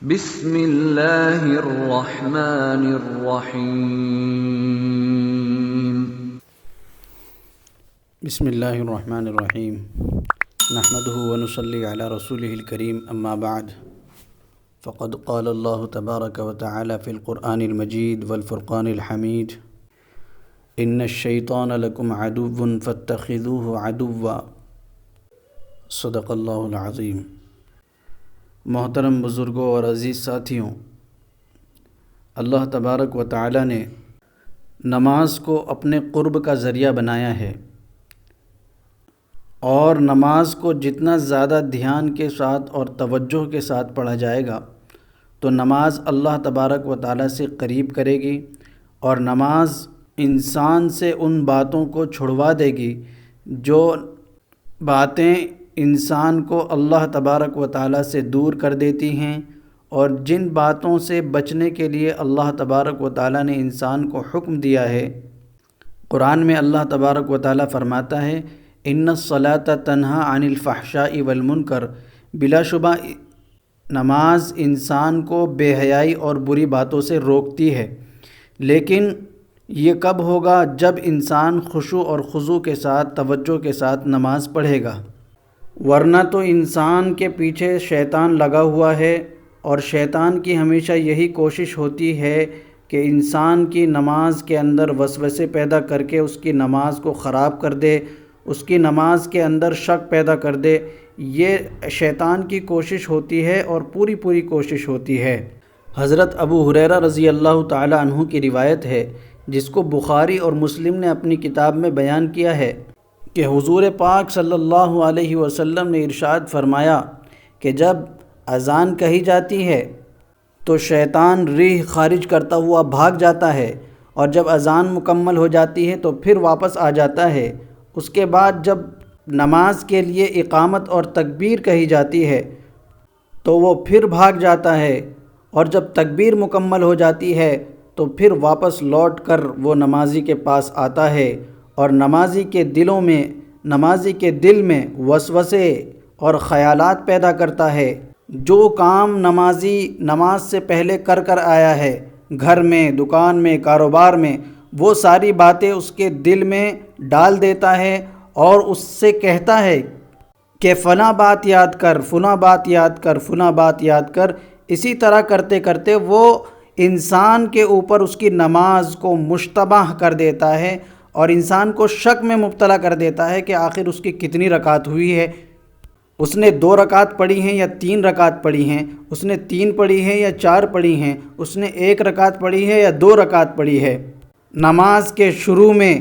بسم اللہ الرحمن الرحیم۔ بسم اللہ الرحمن الرحیم نحمده ونصلی علی رسوله الکریم اما بعد فقد قال اللہ تبارک وتعالی فی القرآن المجید والفرقان الحمید ان الشیطان لکم عدو فاتخذوه عدوا صدق اللہ العظیم۔ محترم بزرگوں اور عزیز ساتھیوں، اللہ تبارک و تعالی نے نماز کو اپنے قرب کا ذریعہ بنایا ہے، اور نماز کو جتنا زیادہ دھیان کے ساتھ اور توجہ کے ساتھ پڑھا جائے گا تو نماز اللہ تبارک و تعالی سے قریب کرے گی، اور نماز انسان سے ان باتوں کو چھڑوا دے گی جو باتیں انسان کو اللہ تبارک و تعالی سے دور کر دیتی ہیں، اور جن باتوں سے بچنے کے لیے اللہ تبارک و تعالی نے انسان کو حکم دیا ہے۔ قرآن میں اللہ تبارک و تعالی فرماتا ہے ان الصلاۃ تنہی عن الفحشاء والمنکر، بلا شبہ نماز انسان کو بے حیائی اور بری باتوں سے روکتی ہے، لیکن یہ کب ہوگا؟ جب انسان خشوع اور خضوع کے ساتھ توجہ کے ساتھ نماز پڑھے گا، ورنہ تو انسان کے پیچھے شیطان لگا ہوا ہے، اور شیطان کی ہمیشہ یہی کوشش ہوتی ہے کہ انسان کی نماز کے اندر وسوسے پیدا کر کے اس کی نماز کو خراب کر دے، اس کی نماز کے اندر شک پیدا کر دے۔ یہ شیطان کی کوشش ہوتی ہے اور پوری کوشش ہوتی ہے۔ حضرت ابو ہریرہ رضی اللہ تعالی عنہ کی روایت ہے، جس کو بخاری اور مسلم نے اپنی کتاب میں بیان کیا ہے کہ حضور پاک صلی اللہ علیہ وسلم نے ارشاد فرمایا کہ جب اذان کہی جاتی ہے تو شیطان ریح خارج کرتا ہوا بھاگ جاتا ہے، اور جب اذان مکمل ہو جاتی ہے تو پھر واپس آ جاتا ہے۔ اس کے بعد جب نماز کے لیے اقامت اور تکبیر کہی جاتی ہے تو وہ پھر بھاگ جاتا ہے، اور جب تکبیر مکمل ہو جاتی ہے تو پھر واپس لوٹ کر وہ نمازی کے پاس آتا ہے، اور نمازی کے دل میں وسوسے اور خیالات پیدا کرتا ہے۔ جو کام نمازی نماز سے پہلے کر آیا ہے، گھر میں، دکان میں، کاروبار میں، وہ ساری باتیں اس کے دل میں ڈال دیتا ہے، اور اس سے کہتا ہے کہ فلاں بات یاد کر، فلاں بات یاد کر، فلاں بات یاد کر۔ اسی طرح کرتے کرتے وہ انسان کے اوپر اس کی نماز کو مشتبہ کر دیتا ہے، اور انسان کو شک میں مبتلا کر دیتا ہے کہ آخر اس کی کتنی رکعت ہوئی ہے، اس نے 2 رکعت پڑھی ہیں یا 3 رکعت پڑھی ہیں، اس نے 3 پڑھی ہیں یا 4 پڑھی ہیں، اس نے 1 رکعت پڑھی ہے یا 2 رکعت پڑھی ہے۔ نماز کے شروع میں،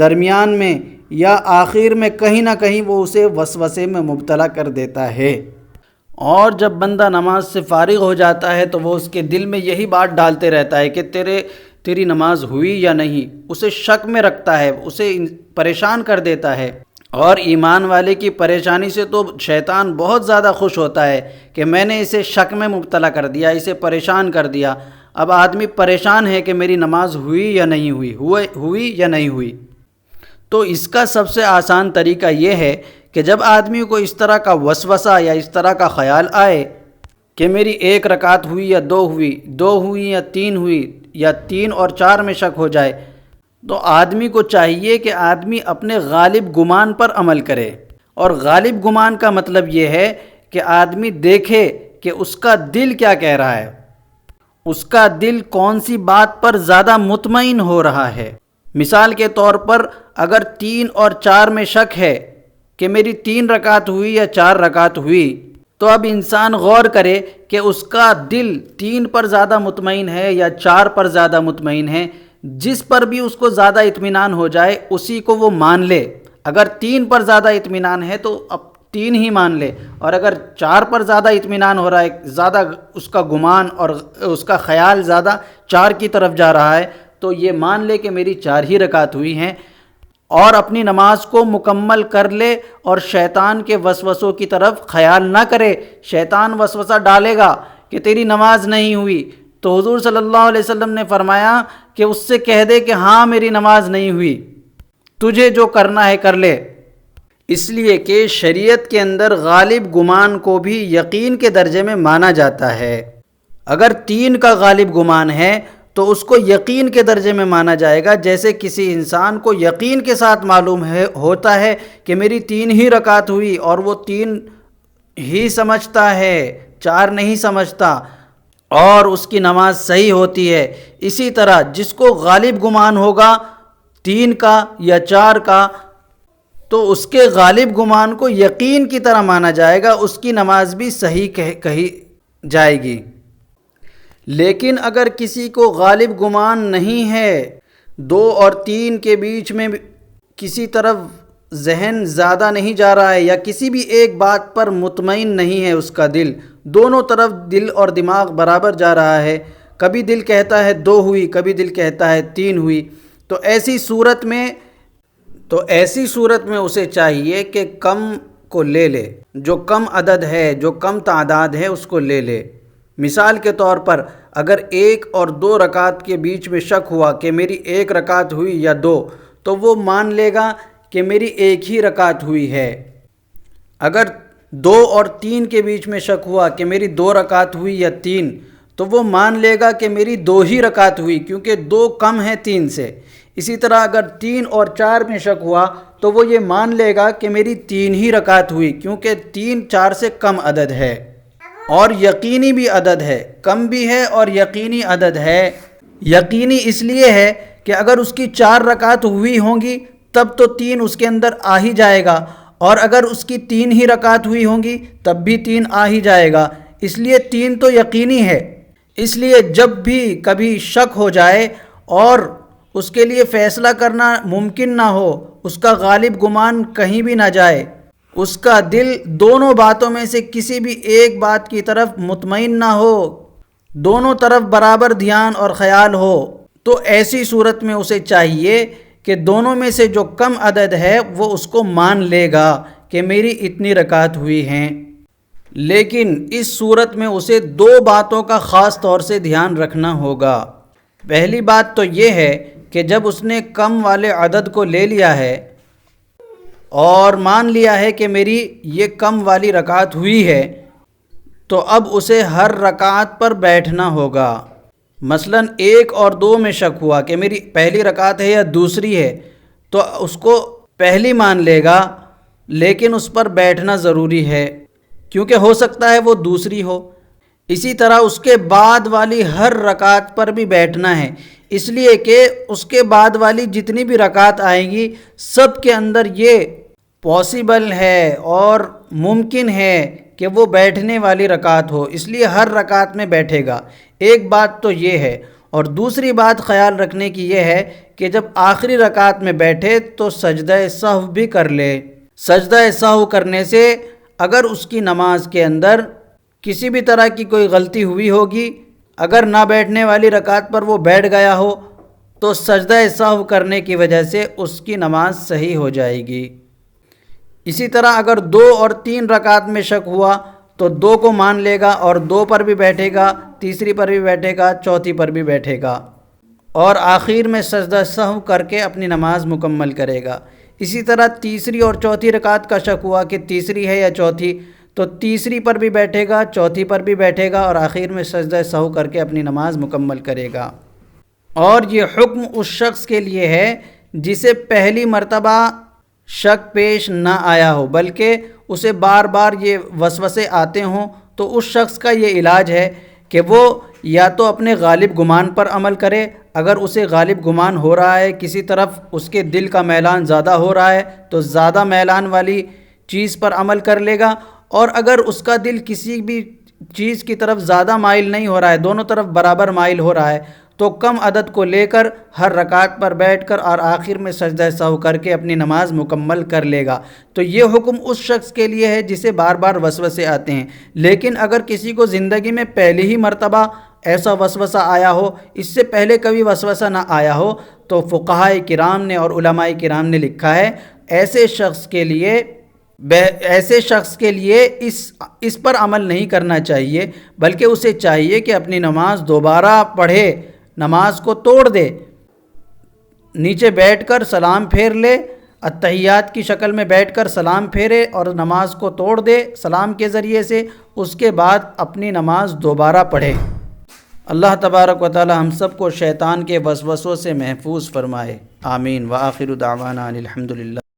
درمیان میں یا آخر میں کہیں نہ کہیں وہ اسے وسوسے میں مبتلا کر دیتا ہے، اور جب بندہ نماز سے فارغ ہو جاتا ہے تو وہ اس کے دل میں یہی بات ڈالتے رہتا ہے کہ تیری نماز ہوئی یا نہیں، اسے شک میں رکھتا ہے، اسے پریشان کر دیتا ہے۔ اور ایمان والے کی پریشانی سے تو شیطان بہت زیادہ خوش ہوتا ہے کہ میں نے اسے شک میں مبتلا کر دیا، اسے پریشان کر دیا۔ اب آدمی پریشان ہے کہ میری نماز ہوئی یا نہیں ہوئی یا نہیں ہوئی۔ تو اس کا سب سے آسان طریقہ یہ ہے کہ جب آدمی کو اس طرح کا وسوسہ یا اس طرح کا خیال آئے کہ میری 1 رکعت ہوئی یا 2 ہوئی یا 3 ہوئی، یا 3 اور 4 میں شک ہو جائے، تو آدمی کو چاہیے کہ آدمی اپنے غالب گمان پر عمل کرے۔ اور غالب گمان کا مطلب یہ ہے کہ آدمی دیکھے کہ اس کا دل کیا کہہ رہا ہے، اس کا دل کون سی بات پر زیادہ مطمئن ہو رہا ہے۔ مثال کے طور پر اگر 3 اور 4 میں شک ہے کہ میری 3 رکعت ہوئی یا 4 رکعت ہوئی، تو اب انسان غور کرے کہ اس کا دل 3 پر زیادہ مطمئن ہے یا 4 پر زیادہ مطمئن ہے۔ جس پر بھی اس کو زیادہ اطمینان ہو جائے اسی کو وہ مان لے۔ اگر 3 پر زیادہ اطمینان ہے تو اب 3 ہی مان لے، اور اگر 4 پر زیادہ اطمینان ہو رہا ہے، زیادہ اس کا گمان اور اس کا خیال زیادہ 4 کی طرف جا رہا ہے، تو یہ مان لے کہ میری 4 ہی رکعت ہوئی ہیں، اور اپنی نماز کو مکمل کر لے، اور شیطان کے وسوسوں کی طرف خیال نہ کرے۔ شیطان وسوسہ ڈالے گا کہ تیری نماز نہیں ہوئی، تو حضور صلی اللہ علیہ وسلم نے فرمایا کہ اس سے کہہ دے کہ ہاں میری نماز نہیں ہوئی، تجھے جو کرنا ہے کر لے۔ اس لیے کہ شریعت کے اندر غالب گمان کو بھی یقین کے درجے میں مانا جاتا ہے۔ اگر 3 کا غالب گمان ہے تو اس کو یقین کے درجے میں مانا جائے گا، جیسے کسی انسان کو یقین کے ساتھ معلوم ہوتا ہے کہ میری 3 ہی رکعت ہوئی، اور وہ 3 ہی سمجھتا ہے، 4 نہیں سمجھتا، اور اس کی نماز صحیح ہوتی ہے۔ اسی طرح جس کو غالب گمان ہوگا 3 کا یا 4 کا، تو اس کے غالب گمان کو یقین کی طرح مانا جائے گا، اس کی نماز بھی صحیح کہی جائے گی۔ لیکن اگر کسی کو غالب گمان نہیں ہے، 2 اور 3 کے بیچ میں کسی طرف ذہن زیادہ نہیں جا رہا ہے، یا کسی بھی ایک بات پر مطمئن نہیں ہے اس کا دل، دونوں طرف دل اور دماغ برابر جا رہا ہے، کبھی دل کہتا ہے 2 ہوئی، کبھی دل کہتا ہے 3 ہوئی، تو ایسی صورت میں اسے چاہیے کہ کم کو لے لے، جو کم عدد ہے، جو کم تعداد ہے اس کو لے لے۔ مثال کے طور پر اگر 1 اور 2 رکعت کے بیچ میں شک ہوا کہ میری 1 رکعت ہوئی یا 2، تو وہ مان لے گا کہ میری 1 ہی رکعت ہوئی ہے۔ اگر 2 اور 3 کے بیچ میں شک ہوا کہ میری 2 رکعت ہوئی یا 3، تو وہ مان لے گا کہ میری 2 ہی رکعت ہوئی، کیونکہ 2 کم ہے 3 سے۔ اسی طرح اگر 3 اور 4 میں شک ہوا تو وہ یہ مان لے گا کہ میری 3 ہی رکعت ہوئی، کیونکہ 3 4 سے کم عدد ہے اور یقینی بھی عدد ہے، کم بھی ہے اور یقینی عدد ہے۔ یقینی اس لیے ہے کہ اگر اس کی 4 رکعت ہوئی ہوں گی تب تو 3 اس کے اندر آ ہی جائے گا، اور اگر اس کی 3 ہی رکعت ہوئی ہوں گی تب بھی 3 آ ہی جائے گا، اس لیے 3 تو یقینی ہے۔ اس لیے جب بھی کبھی شک ہو جائے اور اس کے لیے فیصلہ کرنا ممکن نہ ہو، اس کا غالب گمان کہیں بھی نہ جائے، اس کا دل دونوں باتوں میں سے کسی بھی ایک بات کی طرف مطمئن نہ ہو، دونوں طرف برابر دھیان اور خیال ہو، تو ایسی صورت میں اسے چاہیے کہ دونوں میں سے جو کم عدد ہے وہ اس کو مان لے گا کہ میری اتنی رکعت ہوئی ہیں۔ لیکن اس صورت میں اسے 2 باتوں کا خاص طور سے دھیان رکھنا ہوگا۔ پہلی بات تو یہ ہے کہ جب اس نے کم والے عدد کو لے لیا ہے اور مان لیا ہے کہ میری یہ کم والی رکعت ہوئی ہے، تو اب اسے ہر رکعت پر بیٹھنا ہوگا۔ مثلاً 1 اور 2 میں شک ہوا کہ میری پہلی رکعت ہے یا دوسری ہے، تو اس کو پہلی مان لے گا، لیکن اس پر بیٹھنا ضروری ہے کیونکہ ہو سکتا ہے وہ دوسری ہو۔ اسی طرح اس کے بعد والی ہر رکعت پر بھی بیٹھنا ہے، اس لیے کہ اس کے بعد والی جتنی بھی رکعت آئیں گی سب کے اندر یہ پاسبل ہے اور ممکن ہے کہ وہ بیٹھنے والی رکعت ہو، اس لیے ہر رکعت میں بیٹھے گا۔ ایک بات تو یہ ہے، اور دوسری بات خیال رکھنے کی یہ ہے کہ جب آخری رکعت میں بیٹھے تو سجدہ سہو بھی کر لے۔ سجدہ سہو کرنے سے اگر اس کی نماز کے اندر کسی بھی طرح کی کوئی غلطی ہوئی ہوگی، اگر نہ بیٹھنے والی رکعت پر وہ بیٹھ گیا ہو، تو سجدہ سہو کرنے کی وجہ سے اس کی نماز صحیح ہو جائے گی۔ اسی طرح اگر 2 اور 3 رکعت میں شک ہوا تو 2 کو مان لے گا اور 2 پر بھی بیٹھے گا، تیسری پر بھی بیٹھے گا، چوتھی پر بھی بیٹھے گا، اور آخر میں سجدہ سہو کر کے اپنی نماز مکمل کرے گا۔ اسی طرح تیسری اور چوتھی رکعت کا شک ہوا کہ تیسری ہے یا چوتھی، تو تیسری پر بھی بیٹھے گا، چوتھی پر بھی بیٹھے گا، اور آخر میں سجدہ سہو کر کے اپنی نماز مکمل کرے گا۔ اور یہ حکم اس شخص کے لیے ہے جسے پہلی مرتبہ شک پیش نہ آیا ہو، بلکہ اسے بار بار یہ وسوسے آتے ہوں، تو اس شخص کا یہ علاج ہے کہ وہ یا تو اپنے غالب گمان پر عمل کرے، اگر اسے غالب گمان ہو رہا ہے کسی طرف اس کے دل کا میلان زیادہ ہو رہا ہے تو زیادہ میلان والی چیز پر عمل کر لے گا، اور اگر اس کا دل کسی بھی چیز کی طرف زیادہ مائل نہیں ہو رہا ہے، دونوں طرف برابر مائل ہو رہا ہے، تو کم عدد کو لے کر ہر رکعت پر بیٹھ کر اور آخر میں سجدہ سہو کر کے اپنی نماز مکمل کر لے گا۔ تو یہ حکم اس شخص کے لیے ہے جسے بار بار وسوسے آتے ہیں۔ لیکن اگر کسی کو زندگی میں پہلی ہی مرتبہ ایسا وسوسہ آیا ہو، اس سے پہلے کبھی وسوسہ نہ آیا ہو، تو فقہاء کرام نے اور علماء کرام نے لکھا ہے ایسے شخص کے لیے اس پر عمل نہیں کرنا چاہیے، بلکہ اسے چاہیے کہ اپنی نماز دوبارہ پڑھے، نماز کو توڑ دے، نیچے بیٹھ کر سلام پھیر لے، اتحیات کی شکل میں بیٹھ کر سلام پھیرے اور نماز کو توڑ دے سلام کے ذریعے سے، اس کے بعد اپنی نماز دوبارہ پڑھے۔ اللہ تبارک و تعالی ہم سب کو شیطان کے وسوسوں سے محفوظ فرمائے، آمین۔ وآخر دعوانا الحمدللہ۔